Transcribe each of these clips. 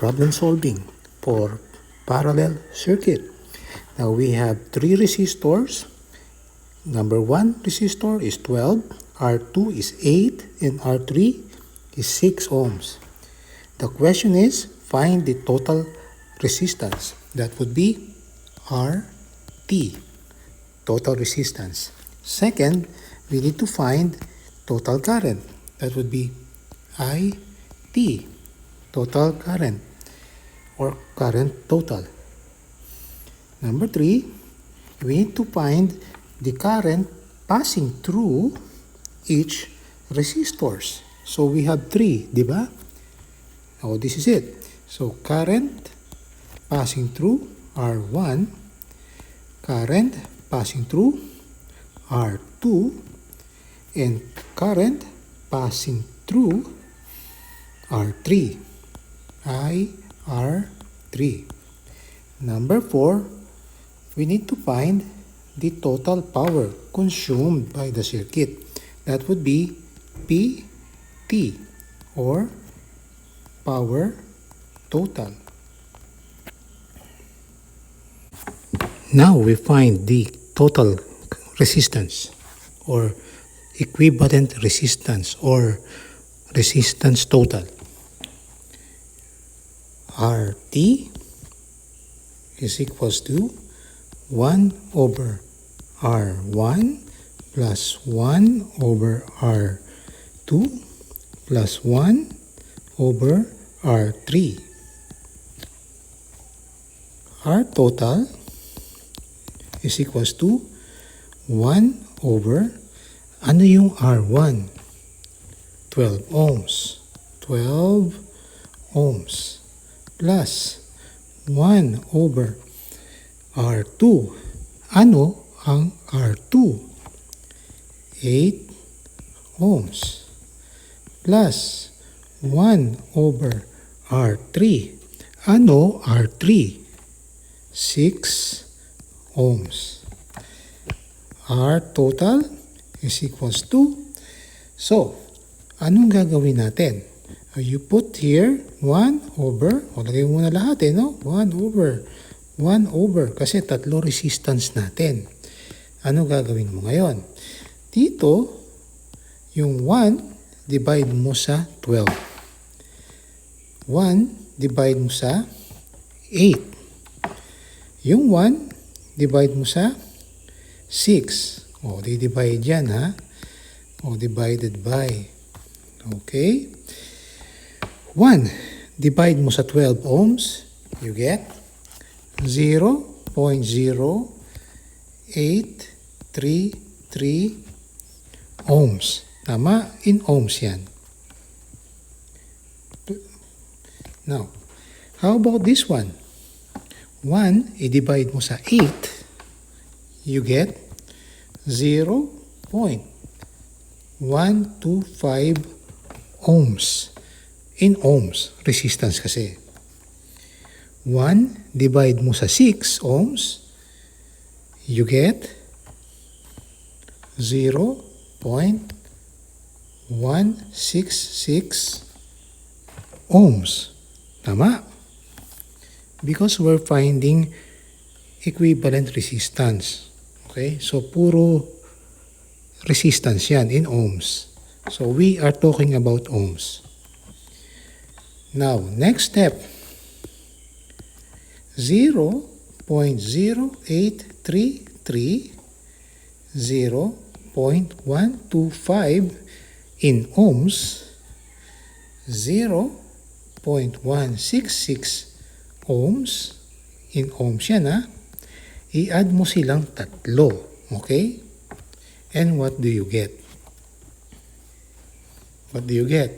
problem solving for parallel circuit. Now we have three resistors. Number 1 resistor is 12, R2 is 8, and R3 is 6 ohms. The question is, find the total resistance. That would be RT, total resistance. Second, we need to find total current. That would be IT, total current, or current total. Number 3, we need to find the current passing through each resistors. So we have 3, di ba? Oh, this is it. So current passing through R1, current passing through R2, and current passing through R3, IR3. Number 4, we need to find the total power consumed by the circuit. That would be PT, or power total. Now we find the total resistance, or equivalent resistance, or resistance total. RT is equals to 1 over R1 plus 1 over R2 plus 1 over R3. R total is equals to 1 over, ano yung R1? 12 ohms. 12 ohms plus 1 over R2. Ano ang R2? 8 ohms plus 1 over R3. Ano R3? 6 ohms. R total is equals to, so, anong gagawin natin? You put here 1 over, o lagay mo na lahat no? 1 over, kasi tatlo resistance natin. Ano gagawin mo ngayon? Dito, yung 1, divide mo sa 12. 1, divide mo sa 8. Yung 1, divide mo sa 6. O, di-divide yan ha. O, divided by. Okay? 1, divide mo sa 12 ohms, you get 0.0833 ohms. Tama? In ohms yan. Now, how about this one? 1, i-divide mo sa 8, you get 0.125 ohms. In ohms, resistance kasi. 1, divide mo sa 6 ohms, you get 0.166 ohms. Tama? Because we're finding equivalent resistance. Okay? So, puro resistance yan in ohms. So, we are talking about ohms. Now, next step. 0.0833, 0.125 in ohms, 0.166 ohms, in ohms yan ha, i-add mo silang tatlo, okay? And what do you get? What do you get?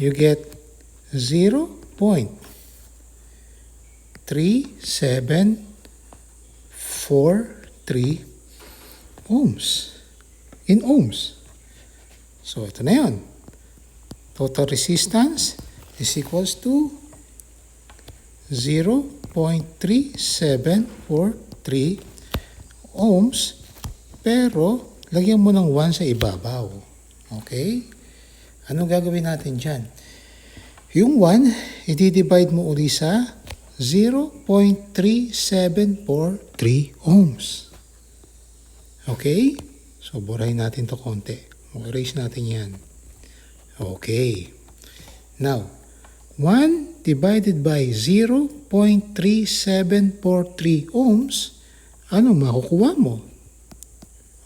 You get 0.3743 ohms in ohms. So, ito na yun. Total resistance is equals to 0.3743 ohms, pero lagyan mo ng 1 sa ibabaw. Okay? Anong gagawin natin dyan? Yung 1, i-divide mo uli sa 0.3743 ohms. Okay? So, burahin natin to konti. Erase natin yan. Okay. Now, 1 divided by 0.3743 ohms, ano makukuha mo?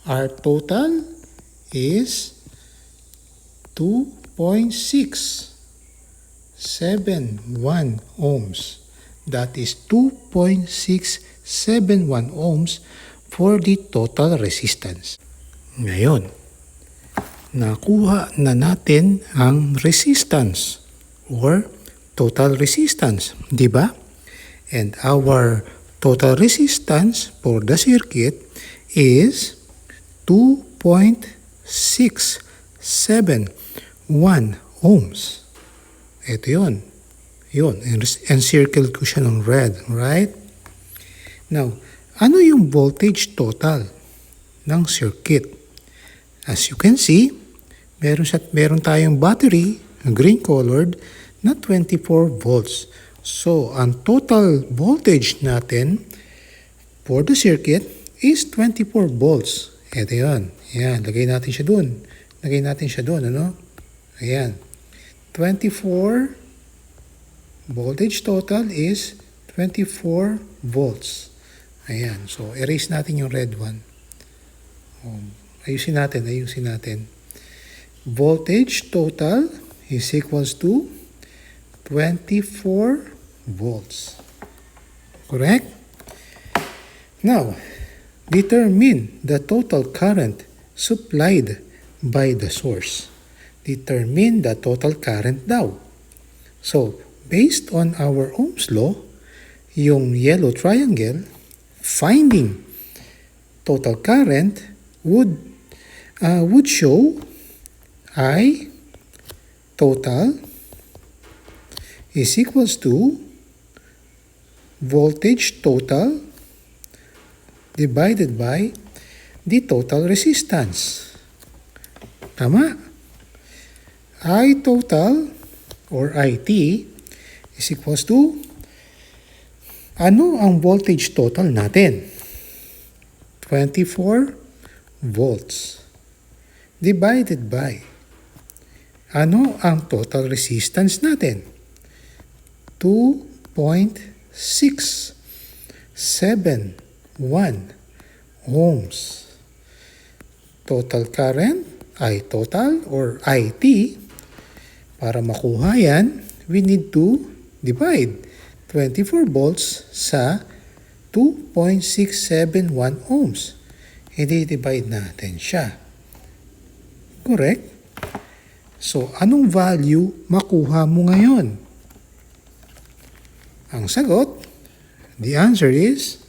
Our total is 2.671 ohms. That is 2.671 ohms for the total resistance. Ngayon, nakuha na natin ang resistance or total resistance, di ba? And our total resistance for the circuit is 2.671 ohms. Ito yun. Yun. Encircle ko siya ng red, right? Now, ano yung voltage total ng circuit? As you can see, meron tayong battery, green colored, na 24 volts. So, ang total voltage natin for the circuit is 24 volts. Ito yun. Ayan, lagay natin siya dun. Ano? Ayan. 24 voltage total is 24 volts. Ayan. So, erase natin yung red one. Ayusin natin. Voltage total is equals to 24 volts. Correct? Now, determine the total current supplied by the source. Determine the total current daw. So, based on our Ohm's law, yung yellow triangle, finding total current would show I total is equals to voltage total divided by the total resistance. Tama? I total or IT is equals to ano ang voltage total natin? 24 volts divided by ano ang total resistance natin? 2.671 ohms. Total current I total or IT, para makuha yan, we need to divide 24 volts sa 2.671 ohms. I-divide natin siya. Correct? So, anong value makuha mo ngayon? Ang sagot, the answer is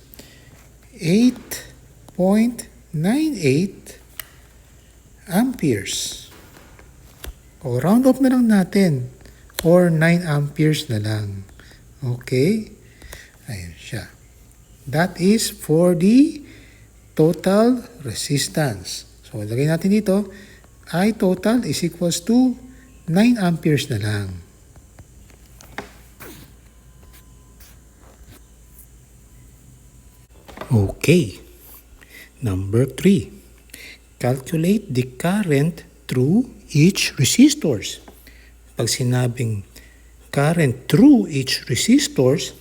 8.98 amperes. O round off na lang natin. Or 9 amperes na lang. Okay? Ayun siya. That is for the total resistance. So, lagay natin dito, I total is equals to 9 amperes na lang. Okay. Number 3. Calculate the current through each resistors. Pag sinabing current through each resistors,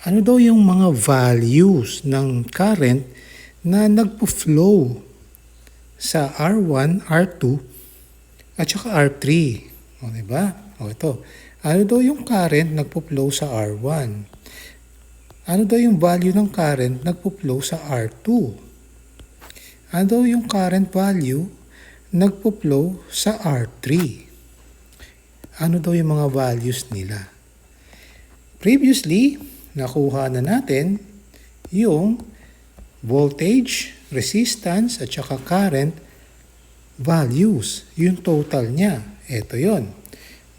ano daw yung mga values ng current na nagpo-flow sa R1, R2, at saka R3. O, diba? O, ito. Ano daw yung current nagpo-flow sa R1? Ano daw yung value ng current nagpo-flow sa R2? Ano daw yung current value nagpo-flow sa R3? Ano daw yung mga values nila? Previously, nakuha na natin yung voltage, resistance, at saka current values. Yung total niya. Ito yon.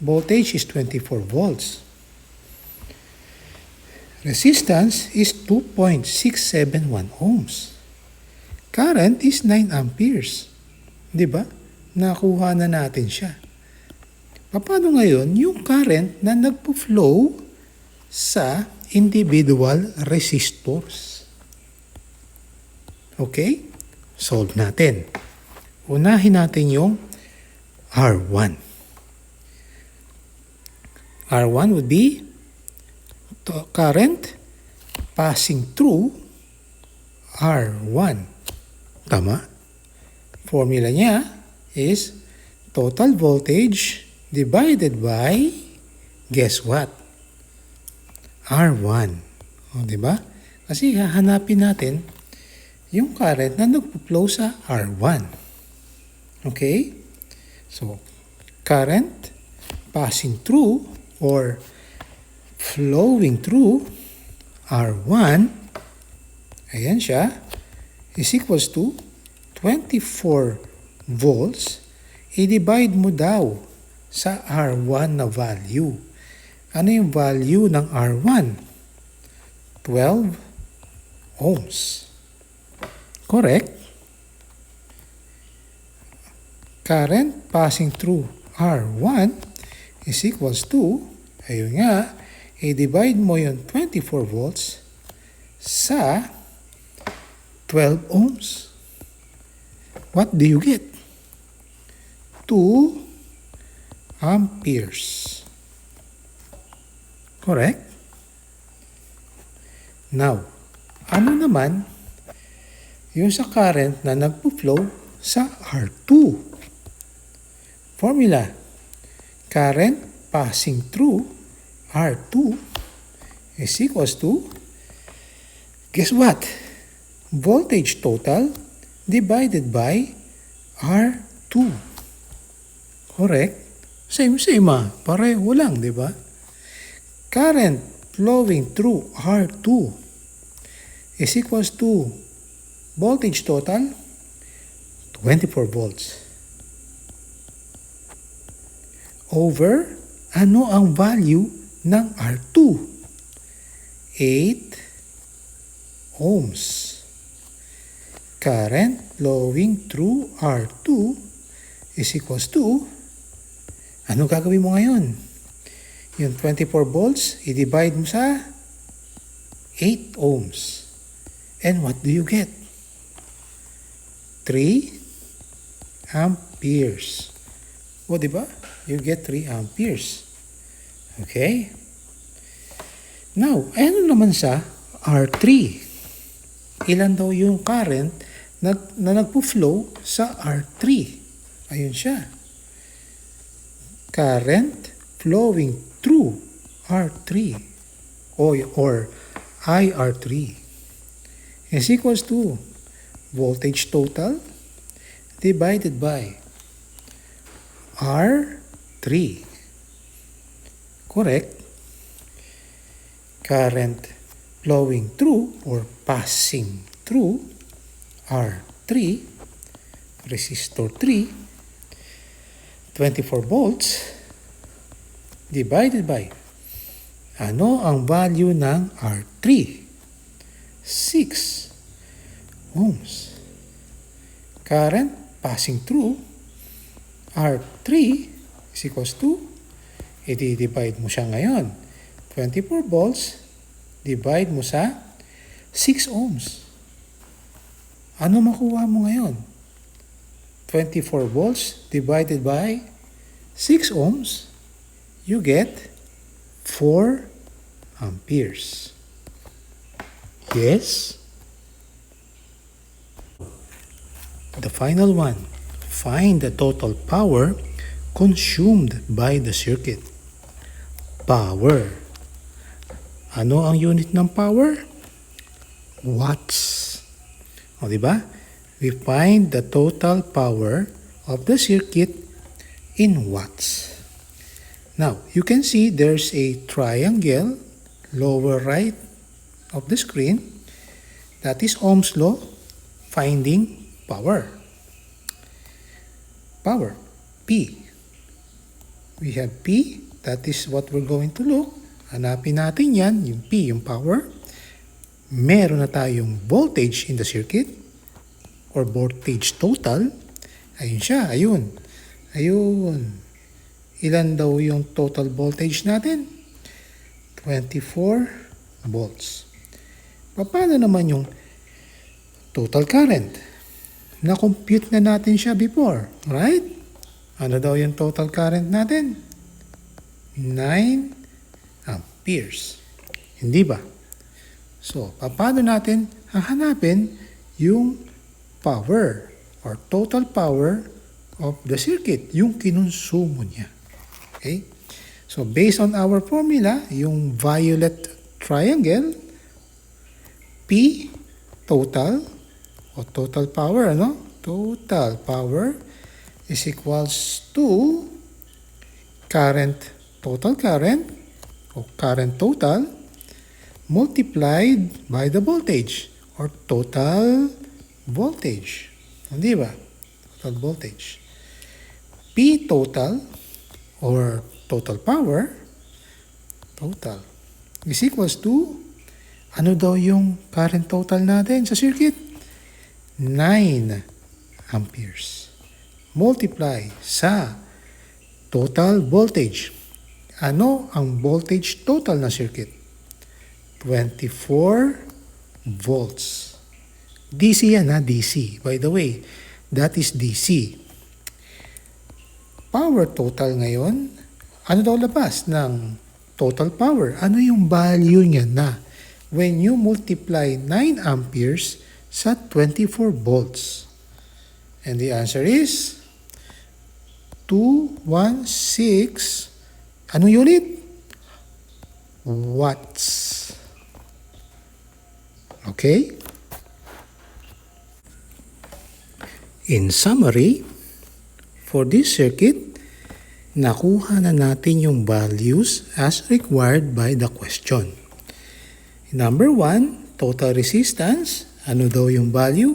Voltage is 24 volts. Resistance is 2.671 ohms. Current is 9 amperes. Diba? Nakuha na natin siya. Paano ngayon yung current na nagpo-flow sa individual resistors? Okay? Solve natin. Unahin natin yung R1. R1 would be current passing through R1. Tama? Formula niya is total voltage divided by, guess what? R1. O, diba? Kasi hahanapin natin yung current na nagpo-flow sa R1. Okay? So, current passing through or flowing through R1, ayan siya, is equals to 24 volts. I-divide mo daw sa R1 na value. Ano yung value ng R1? 12 ohms. Correct? Current passing through R1 is equals to, ayun nga, i-divide mo yung 24 volts sa 12 ohms. What do you get? 2 amperes. Correct? Now, ano naman yung sa current na nagpo-flow sa R2? Formula, current passing through R2 is equals to, guess what? Voltage total divided by R2. Correct? Same pareho lang, di ba? Current flowing through R2 is equals to voltage total 24 volts over ano ang value ng R2? 8 ohms. Current flowing through R2 is equals to, ano gagawin mo ngayon? Yung 24 volts, i-divide mo sa 8 ohms. And what do you get? 3 amperes. O, diba? You get 3 amperes. Okay? Now, ano naman sa R3? Ilan daw yung current na nagpo-flow sa R3? Ayun siya. Current flowing through R3 or IR3 is equals to voltage total divided by R3. Correct? Current flowing through or passing through R3, resistor 3, 24 volts divided by, ano ang value ng R3? 6 ohms. Current passing through R3 is equals to, i-divide mo siya ngayon. 24 volts, divide mo sa 6 ohms. Ano makuha mo ngayon? 24 volts divided by 6 ohms, you get 4 amperes. Yes? The final one. Find the total power consumed by the circuit. Power. Ano ang unit ng power? Watts. O, diba? We find the total power of the circuit in watts. Now, you can see there's a triangle lower right of the screen. That is Ohm's law, finding power. Power, P. We have P, that is what we're going to look. Hanapin natin yan, yung P, yung power. Meron na tayong voltage in the circuit or voltage total. Ayun siya, ayun. Ayun. ilan daw yung total voltage natin? 24 volts. Paano naman yung total current? Na-compute na natin siya before, right? Ano daw yung total current natin? 9 amperes. Hindi ba? So, paano natin hahanapin yung power or total power of the circuit, yung kinonsumo niya? Okay? So, based on our formula, yung violet triangle, P, total, o total power, ano? Total power is equals to current, total current, o current total, multiplied by the voltage, or total voltage. Hindi ba? Total voltage. P total, or total power, total, is equals to, ano daw yung current total natin sa circuit? 9 amperes. Multiply sa total voltage. Ano ang voltage total na circuit? 24 volts. DC yan ha, DC. By the way, that is DC. Power total ngayon, ano daw labas ng total power? Ano yung value niya na when you multiply 9 amperes sa 24 volts? And the answer is 216, anong unit? Watts. Okay? In summary, for this circuit, nakuha na natin yung values as required by the question. Number 1, total resistance. Ano daw yung value?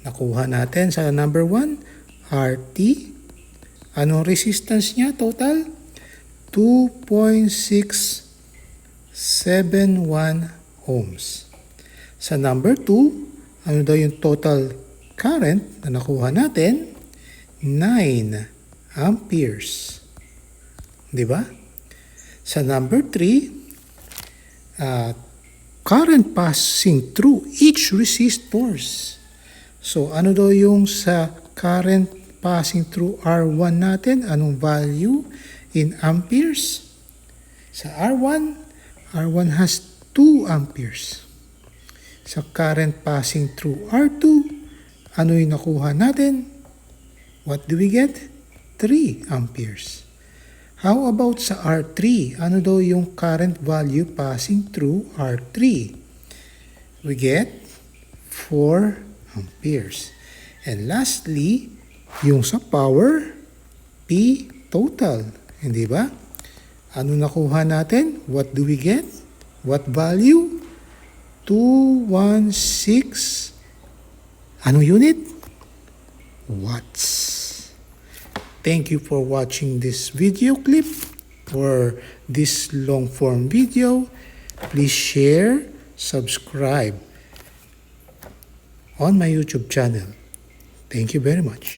Nakuha natin sa number 1, RT. Anong resistance niya total? 2.671 ohms. Sa number 2, ano daw yung total current na nakuha natin? 9 amperes. Di ba? Sa number 3, current passing through each resistors. So, ano daw yung sa current passing through R1 natin? Anong value in amperes? Sa R1, R1 has 2 amperes. Sa current passing through R2, ano yung nakuha natin? What do we get? 3 amperes. How about sa R3? Ano daw yung current value passing through R3? We get 4 amperes. And lastly, yung sa power, P total. Hindi ba? Ano nakuha natin? What do we get? What value? 216. Anong unit? Watts. Thank you for watching this video clip or this long form video. Please share, subscribe on my YouTube channel. Thank you very much.